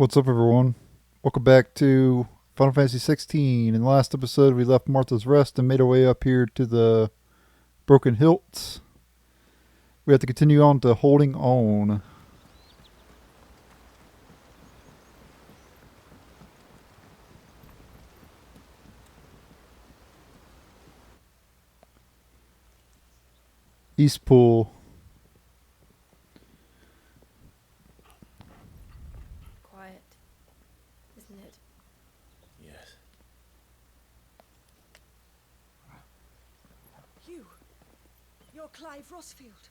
What's up, everyone? Welcome back to Final Fantasy 16. In the last episode, we left Martha's Rest and made our way up here to the Broken Hilts. We have to continue on to Holding On. Eastpool. Quiet, isn't it? Yes. You're Clive Rossfield.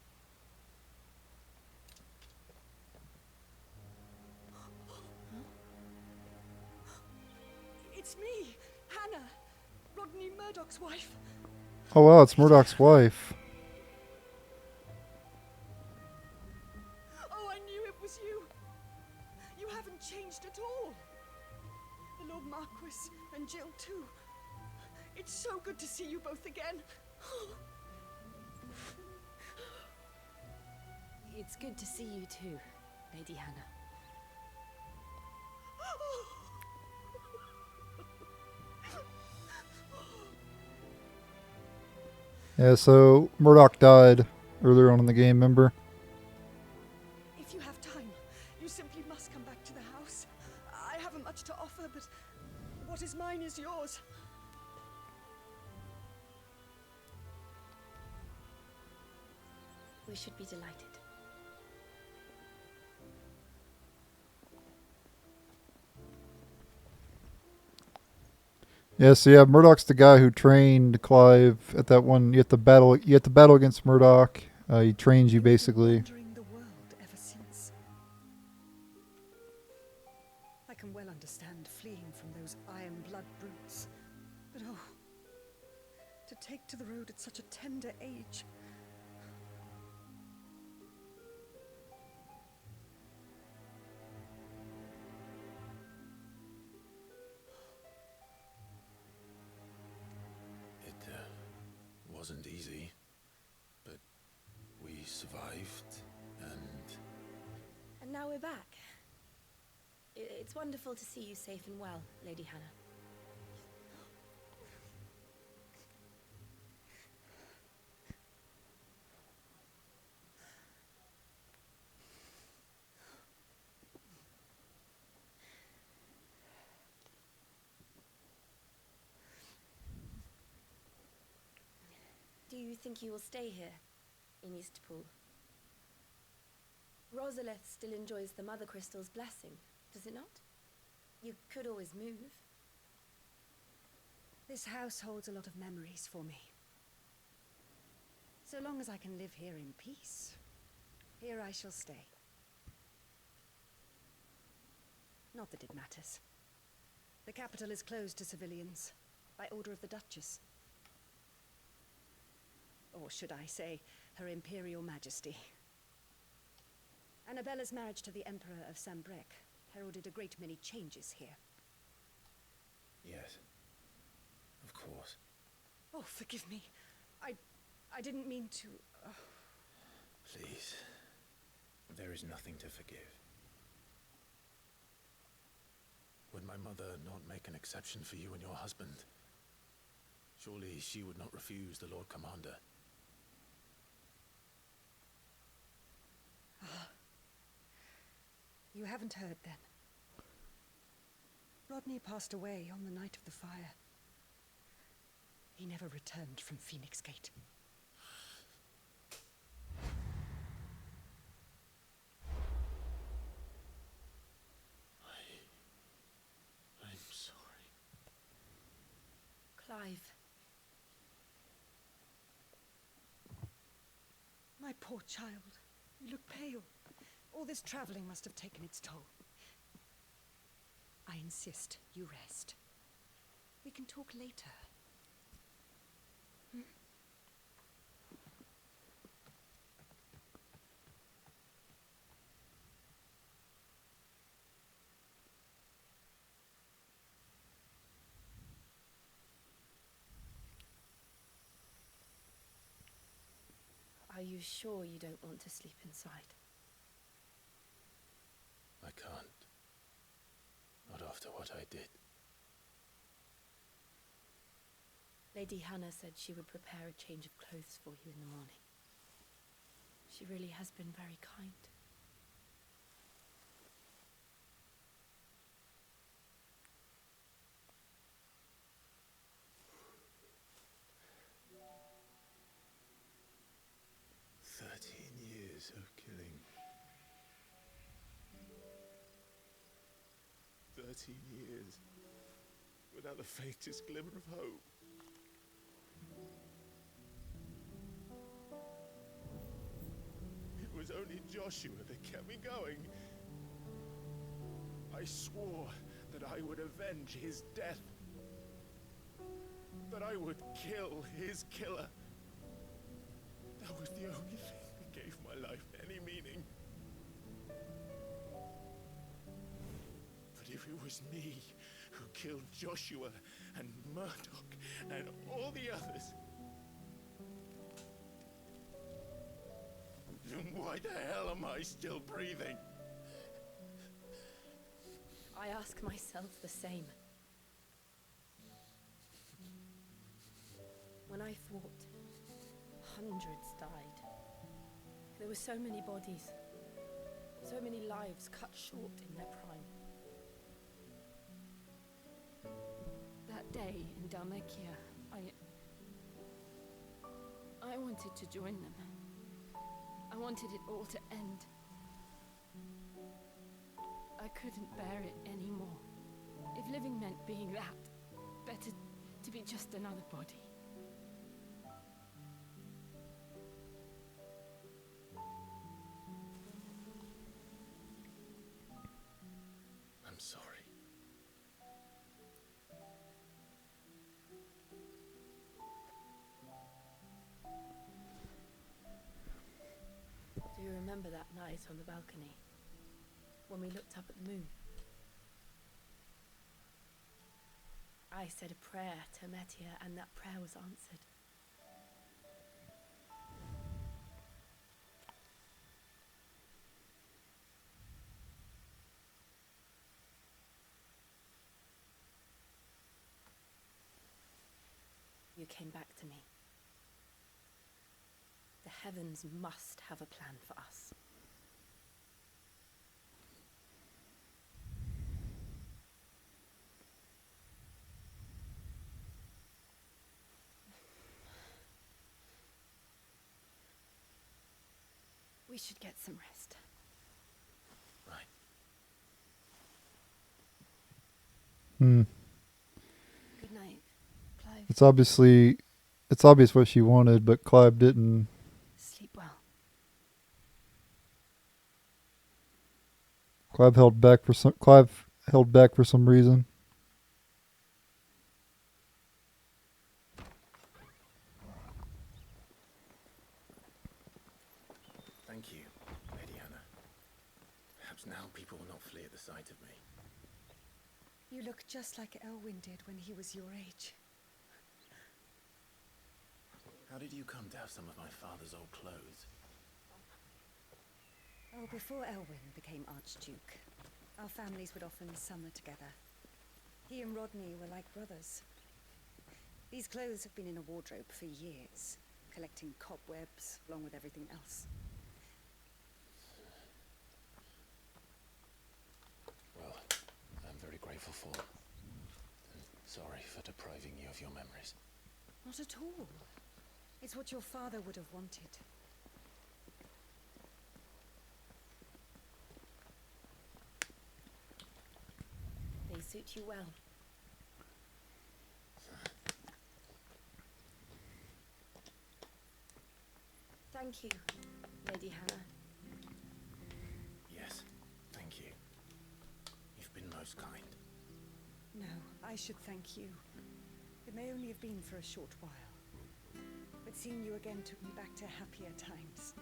It's me, Hannah, Rodney Murdoch's wife. Oh wow, it's Murdoch's wife. Oh, I knew it was you. You haven't changed at all. The Lord Marquis and Jill too. It's so good to see you both again. It's good to see you too, Lady Hannah. Yeah, so Murdoch died earlier on in the game, remember? If you have time, you simply must come back to the house. I haven't much to offer, but what is mine is yours. We should be delighted. Yeah, so yeah, Murdoch's the guy who trained Clive at that one. You have to battle against Murdoch. He trains you basically. Wandering the world ever since. I can well understand fleeing from those iron blood brutes, but oh, to take to the road at such a tender age. It wasn't easy, but we survived, and And now we're back. It's wonderful to see you safe and well, Lady Hannah. Do you think you will stay here, in Eastpool? Rosalith still enjoys the Mother Crystal's blessing, does it not? You could always move. This house holds a lot of memories for me. So long as I can live here in peace, here I shall stay. Not that it matters. The capital is closed to civilians, by order of the Duchess. Or should I say, Her Imperial Majesty. Annabella's marriage to the Emperor of Sambrec heralded a great many changes here. yes, of course. Oh, forgive me. I didn't mean to... Please, there is nothing to forgive. Would my mother not make an exception for you and your husband? Surely she would not refuse the Lord Commander. You haven't heard, then. Rodney passed away on the night of the fire. He never returned from Phoenix Gate. I'm sorry. Clive, My poor child. You look pale. All this traveling must have taken its toll. I insist you rest. We can talk later. are you sure you don't want to sleep inside? I can't. what I did. Lady Hannah said she would prepare a change of clothes for you in the morning. She really has been very kind. Years of killing. 13 years without the faintest glimmer of hope. It was only Joshua that kept me going. I swore that I would avenge his death. That I would kill his killer. That was the only thing that gave my life any meaning. But if it was me who killed Joshua and Murdoch and all the others, then why the hell am I still breathing? I ask myself the same. When I fought, hundreds died. There were so many bodies, so many lives cut short in their prime. That day in Dalmekia, I wanted to join them. I wanted it all to end. I couldn't bear it anymore. If living meant being that, better to be just another body. I'm sorry. Do you remember that night on the balcony? When we looked up at the moon? I said a prayer to Metia, and that prayer was answered. You came back to me. The heavens must have a plan for us. We should get some rest. Right. Good night, Clive. It's obvious what she wanted, but Clive didn't. Sleep well. Clive held back for some reason. Thank you, Lady Hannah. Perhaps now people will not flee at the sight of me. You look just like Elwyn did when he was your age. How did you come to have some of my father's old clothes? Oh, before Elwyn became Archduke, our families would often summer together. He and Rodney were like brothers. These clothes have been in a wardrobe for years, collecting cobwebs along with everything else. Well, I'm very grateful for them. And sorry for depriving you of your memories. Not at all. It's what your father would have wanted. They suit you well. Thank you, Lady Hannah. Yes, thank you. You've been most kind. No, I should thank you. It may only have been for a short while. But seeing you again took me back to happier times.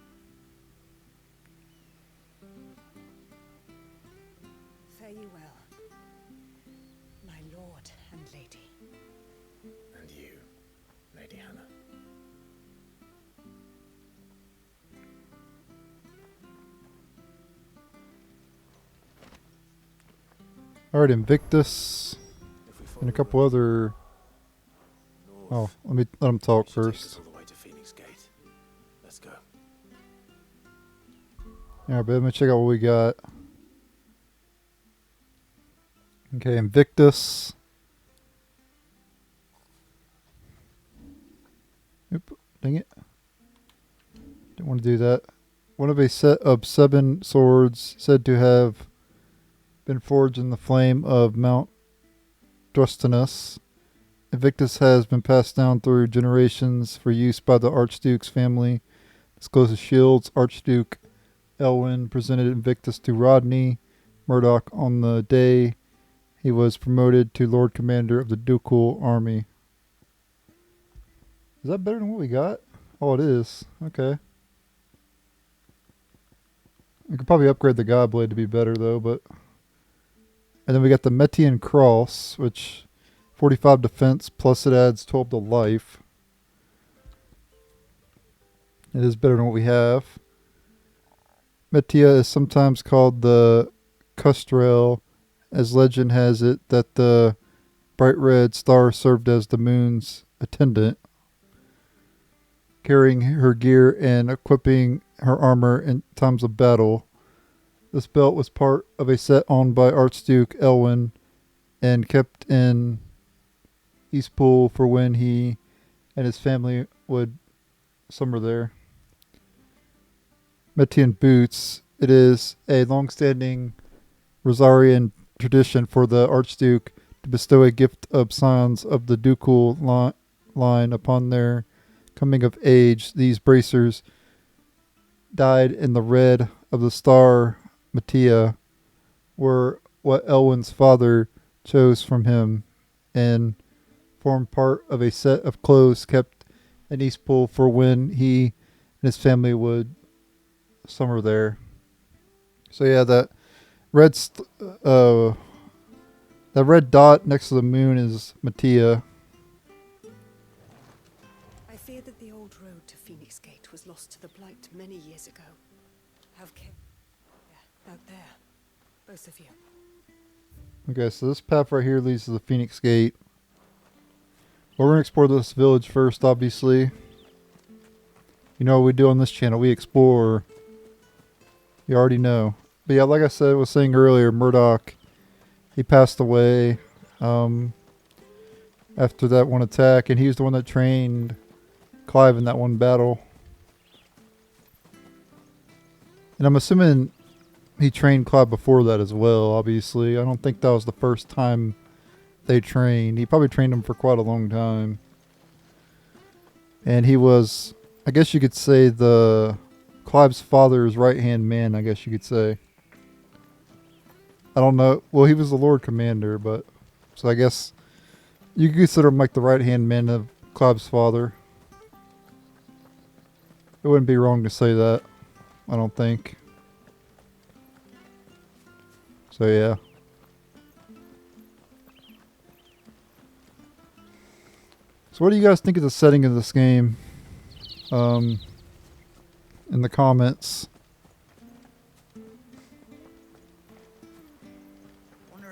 Fare you well, my lord and lady. And you, Lady Hannah. Alright, Invictus. If we follow And a couple the other... north, Oh, let them talk it should take us first. all the way to Phoenix Gate. Let's go. Yeah, but let me check out what we got. Okay, Invictus. Oop, dang it. Didn't want to do that. One of a set of 7 swords said to have been forged in the flame of Mount Drustinus. Invictus has been passed down through generations for use by the Archduke's family. Discloses shields. Archduke Elwyn presented Invictus to Rodney Murdoch on the day he was promoted to Lord Commander of the Ducal Army. Is that better than what we got? Oh, it is. Okay. We could probably upgrade the Godblade to be better, though, but... And then we got the Metian Cross, which... 45 defense, plus it adds 12 to life. It is better than what we have. Metia is sometimes called the Custrel, as legend has it that the bright red star served as the moon's attendant, carrying her gear and equipping her armor in times of battle. This belt was part of a set owned by Archduke Elwyn and kept in Eastpool for when he and his family would summer there. Metian boots. It is a long-standing Rosarian tradition for the Archduke to bestow a gift of scions of the ducal line upon their coming of age. These bracers, dyed in the red of the star Metia, were what Elwyn's father chose from him, and formed part of a set of clothes kept in Eastpool for when he and his family would summer there. So yeah, that that red dot next to the moon is Metia. I fear that the old road to Phoenix Gate was lost to the Blight many years ago. Have care. Yeah, out there. Both of you. Okay, so this path right here leads to the Phoenix Gate. Well, we're going to explore this village first, obviously. You know what we do on this channel. We explore. You already know. But yeah, like I was saying earlier, Murdoch, he passed away after that one attack. And he was the one that trained Clive in that one battle. And I'm assuming he trained Clive before that as well, obviously. I don't think that was the first time they trained. He probably trained him for quite a long time. And he was, I guess you could say, the Clive's father's right-hand man, I guess you could say. I don't know. Well, he was the Lord Commander, but... So I guess you could consider him like the right-hand man of Clive's father. It wouldn't be wrong to say that, I don't think. So yeah. So what do you guys think of the setting of this game? In the comments.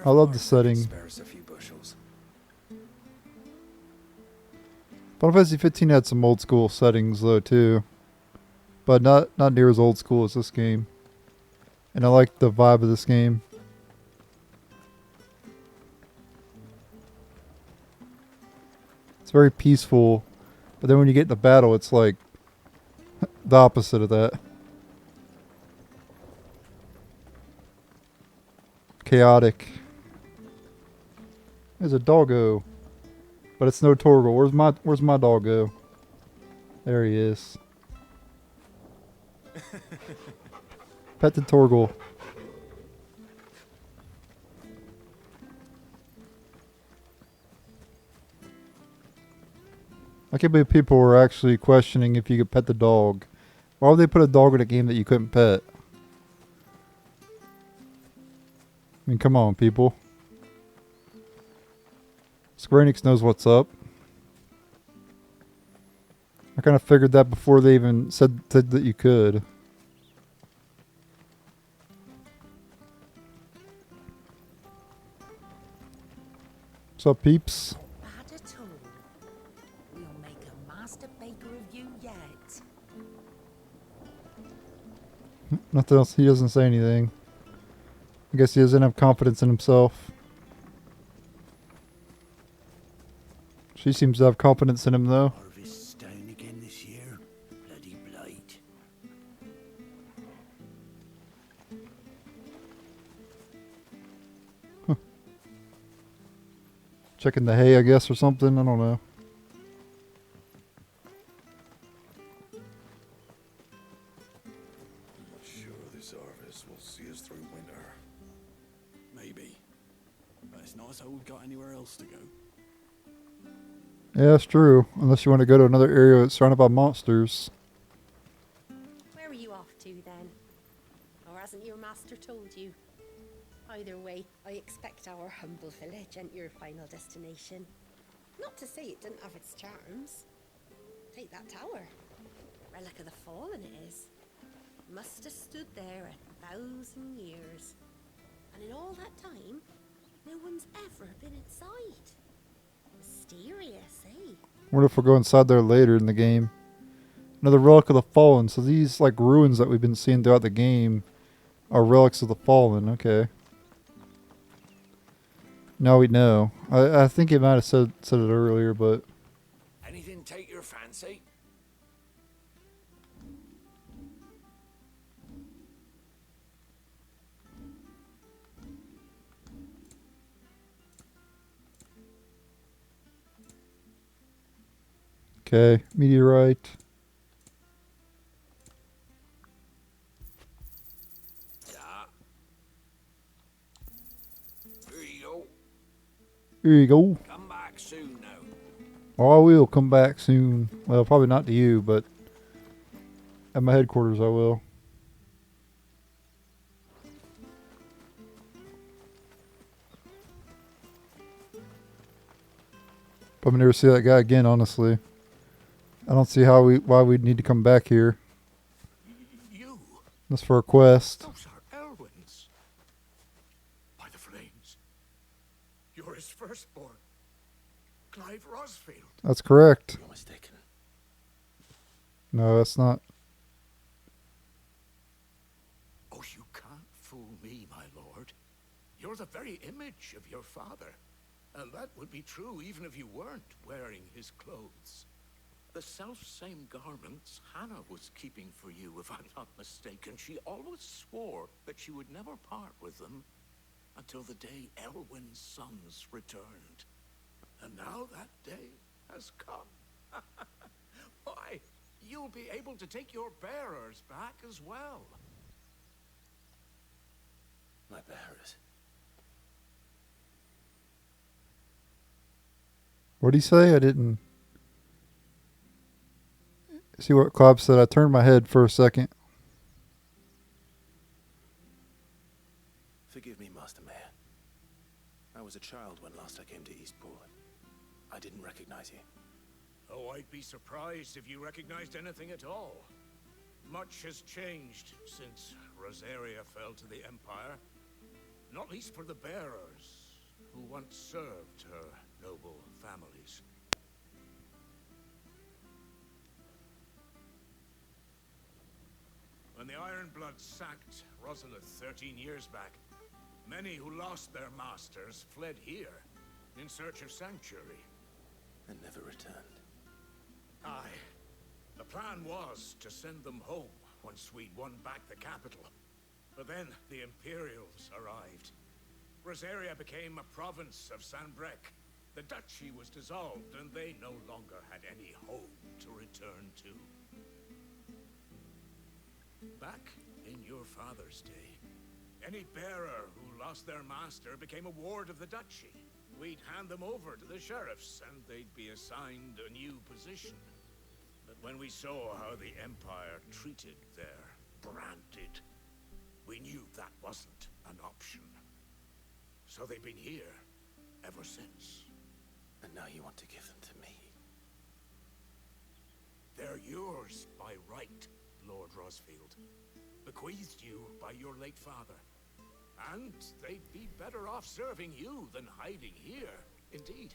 I love the setting. Spares a few bushels. Final Fantasy 15 had some old school settings though too. But not near as old school as this game. And I like the vibe of this game. It's very peaceful, but then when you get into battle, it's like the opposite of that. Chaotic. There's a doggo, but it's no Torgal. Where's my doggo? There he is. Pet the Torgal. I can't believe people were actually questioning if you could pet the dog. Why would they put a dog in a game that you couldn't pet? I mean, come on, people. Square Enix knows what's up. I kind of figured that before they even said that you could. What's up, peeps? Bad at all. We'll make a master baker of you yet. Nothing else. He doesn't say anything. I guess he doesn't have confidence in himself. She seems to have confidence in him, though. Harvest's down again this year. Bloody blight. Checking the hay, I guess, or something. I don't know. Not sure this harvest will see us through winter. Maybe. But it's not as though we've got anywhere else to go. Yeah, that's true. Unless you want to go to another area that's surrounded by monsters. Where are you off to then? Or hasn't your master told you? Either way, I expect our humble village ain't your final destination. Not to say it didn't have its charms. Take that tower. Relic of the Fallen it is. Must have stood there 1,000 years. And in all that time, no one's ever been inside. Mysterious, eh? Wonder if we'll go inside there later in the game. Another relic of the Fallen. So these like ruins that we've been seeing throughout the game are relics of the Fallen. Okay. Now we know. I think it might have said it earlier, but Anything take your fancy? okay. Meteorite. Yeah. Here you go. Here you go. Come back soon now. Oh, I will come back soon. Well, probably not to you, but at my headquarters I will. Probably never see that guy again, honestly. I don't see why we'd need to come back here. You. That's for a quest. Those are Elwyn's. By the flames. You're his firstborn. Clive Rosfield. That's correct. You're mistaken. No, that's not. Oh, you can't fool me, my lord. You're the very image of your father. And that would be true even if you weren't wearing his clothes. The self-same garments Hannah was keeping for you, if I'm not mistaken. She always swore that she would never part with them until the day Elwyn's sons returned. And now that day has come. Why, you'll be able to take your bearers back as well. My bearers. What'd he say? I didn't see what Klopp said. I turned my head for a second. Forgive me, Master Mayor. I was a child when last I came to Eastpool. I didn't recognize you. Oh, I'd be surprised if you recognized anything at all. Much has changed since Rosaria fell to the Empire. Not least for the bearers, who once served her noble families. When the Ironbloods sacked Rosalith 13 years back, many who lost their masters fled here in search of sanctuary. And never returned. Aye. The plan was to send them home once we'd won back the capital. But then the Imperials arrived. Rosaria became a province of Sanbrec. The duchy was dissolved, and they no longer had any home to return to. Back in your father's day, any bearer who lost their master became a ward of the duchy. We'd hand them over to the sheriffs, and they'd be assigned a new position. But when we saw how the Empire treated their branded, we knew that wasn't an option. So they've been here ever since. And now you want to give them to me. They're yours by right, Lord Rosfield. Bequeathed you by your late father. And they'd be better off serving you than hiding here Indeed,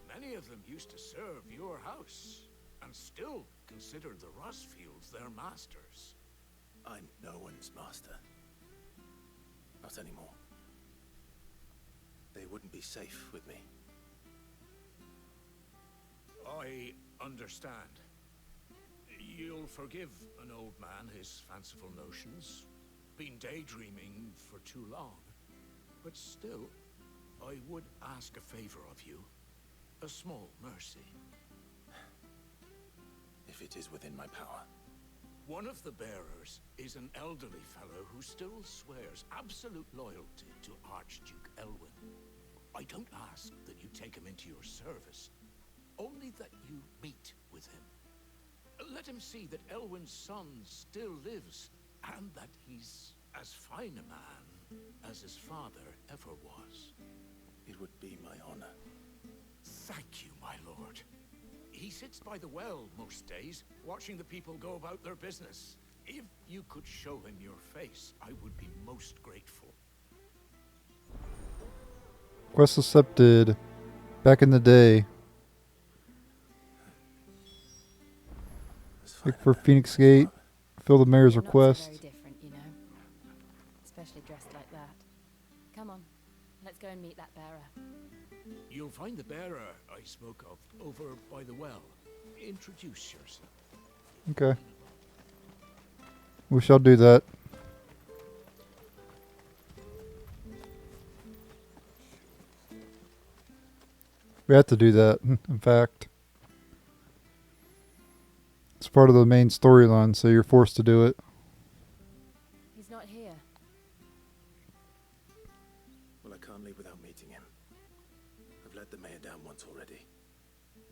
many of them used to serve your house, and still consider the Rosfields their masters. I'm no one's master. Not anymore. They wouldn't be safe with me. I understand. You'll forgive an old man his fanciful notions. Been daydreaming for too long. But still, I would ask a favor of you. A small mercy. If it is within my power. One of the bearers is an elderly fellow who still swears absolute loyalty to Archduke Elwyn. I don't ask that you take him into your service, only that you meet with him. Let him see that Elwyn's son still lives, and that he's as fine a man as his father ever was. It would be my honor. Thank you, my lord. He sits by the well most days, watching the people go about their business. If you could show him your face, I would be most grateful. Quest accepted. Back in the day. As Look fine for a man Phoenix as Gate. father. Fill the mayor's You're not so request. very different, you know. Especially dressed like that. Come on, let's go and meet that bearer. You'll find the bearer I spoke of over by the well. Introduce yourself. Okay. We shall do that. We have to do that, in fact. It's part of the main storyline, so you're forced to do it. He's not here. Well, I can't leave without meeting him. I've let the mayor down once already.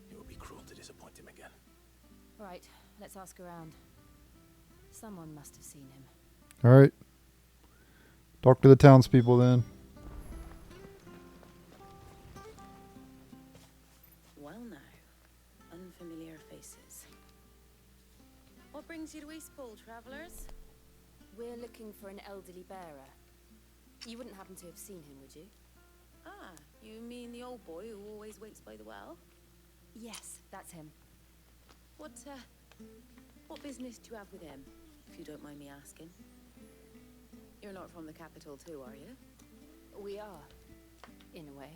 It would be cruel to disappoint him again. Right, let's ask around. Someone must have seen him. Alright. Talk to the townspeople then. Well now, unfamiliar faces. What brings you to Eastpool, travellers? We're looking for an elderly bearer. You wouldn't happen to have seen him, would you? Ah, you mean the old boy who always waits by the well? Yes, that's him. What business do you have with him, if you don't mind me asking? You're not from the capital too, are you? We are, in a way.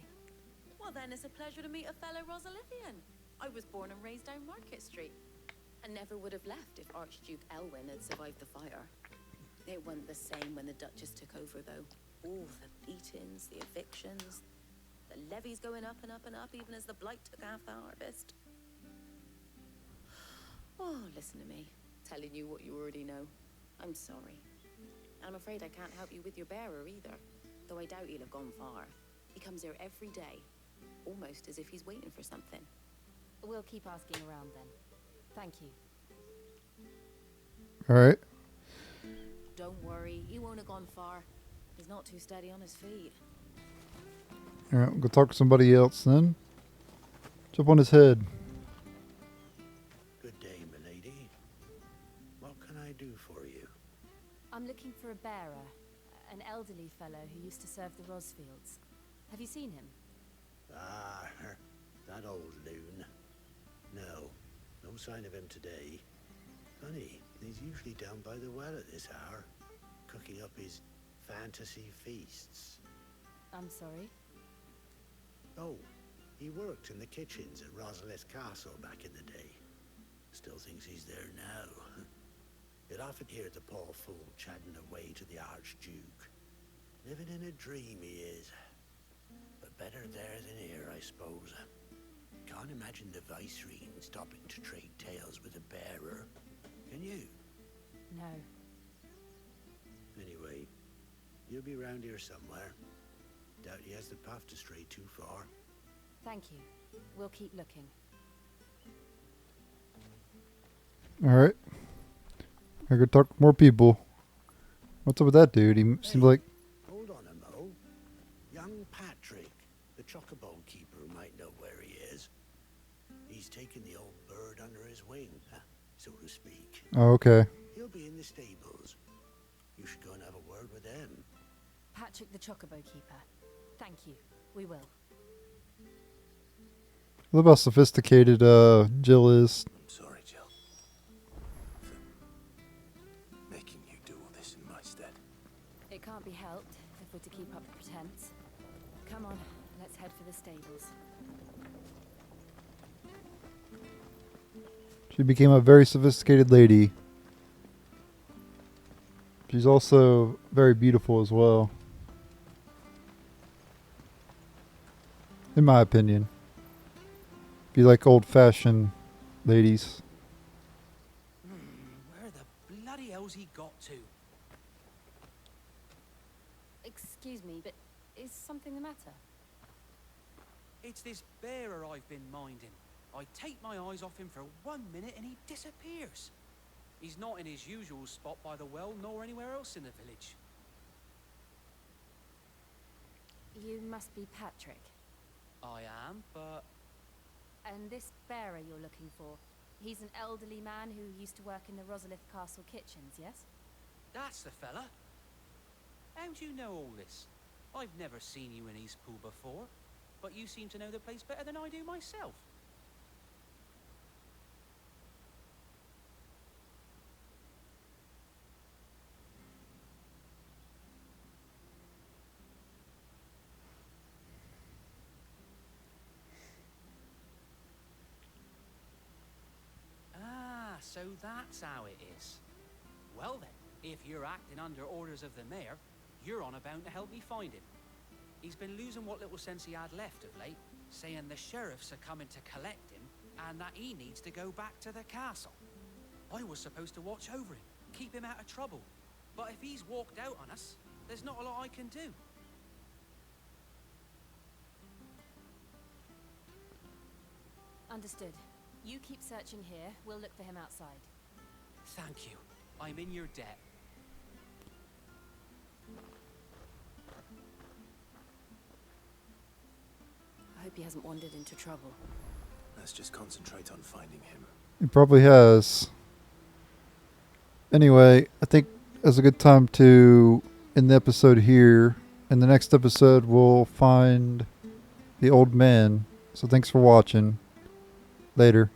Well then, it's a pleasure to meet a fellow Rosalithian. I was born and raised down Market Street, and never would have left if Archduke Elwyn had survived the fire. It wasn't the same when the Duchess took over, though. All the beatings, the evictions, the levies going up and up and up, even as the blight took half the harvest. Oh, listen to me, telling you what you already know. I'm sorry. I'm afraid I can't help you with your bearer either, though I doubt he'll have gone far. He comes here every day, almost as if he's waiting for something. We'll keep asking around then. Thank you. Alright. Don't worry, he won't have gone far. He's not too steady on his feet. Alright, we'll go talk to somebody else then. Jump on his head. Good day, milady. What can I do for you? I'm looking for a bearer, an elderly fellow who used to serve the Rosfields. Have you seen him? Ah, that old loon. No sign of him today. Funny, he's usually down by the well at this hour, cooking up his fantasy feasts. I'm sorry? Oh, he worked in the kitchens at Rosalith Castle back in the day. Still thinks he's there now. You'd often hear the poor fool chatting away to the Archduke. Living in a dream he is. But better there than here, I suppose. Can't imagine the Viceroy stopping to trade tales with a bearer. Can you? No. Anyway, you'll be round here somewhere. Doubt he has the path to stray too far. Thank you. We'll keep looking. Alright. I could talk to more people. What's up with that dude? He seems like... Hold on a mo. Young Patrick, the chocobo keeper, might know where he is. He's taken the old bird under his wing, so to speak. Oh, okay. He'll be in the stables. You should go and have a word with them. Patrick the Chocobo Keeper. Thank you. We will. Look how sophisticated Jill is. I'm sorry, Jill, for making you do all this in my stead. It can't be helped if we're to keep up the pretense. Come on, let's head for the stables. She became a very sophisticated lady. She's also very beautiful as well. In my opinion. If you like old-fashioned ladies. Where the bloody hell's he got to? Excuse me, but is something the matter? It's this bearer I've been minding. I take my eyes off him for 1 minute and he disappears. He's not in his usual spot by the well, nor anywhere else in the village. You must be Patrick. I am, but... And this bearer you're looking for, he's an elderly man who used to work in the Rosalith Castle kitchens, yes? That's the fella. How do you know all this? I've never seen you in Eastpool before, but you seem to know the place better than I do myself. Ah, so that's how it is. Well then, if you're acting under orders of the mayor, you're on about to help me find him. He's been losing what little sense he had left of late, saying the sheriffs are coming to collect him and that he needs to go back to the castle. I was supposed to watch over him, keep him out of trouble. But if he's walked out on us, there's not a lot I can do. Understood. You keep searching here, we'll look for him outside. Thank you. I'm in your debt. I hope he hasn't wandered into trouble. Let's just concentrate on finding him. He probably has. Anyway, I think that's a good time to end the episode here. In the next episode, we'll find the old man. So thanks for watching. Later.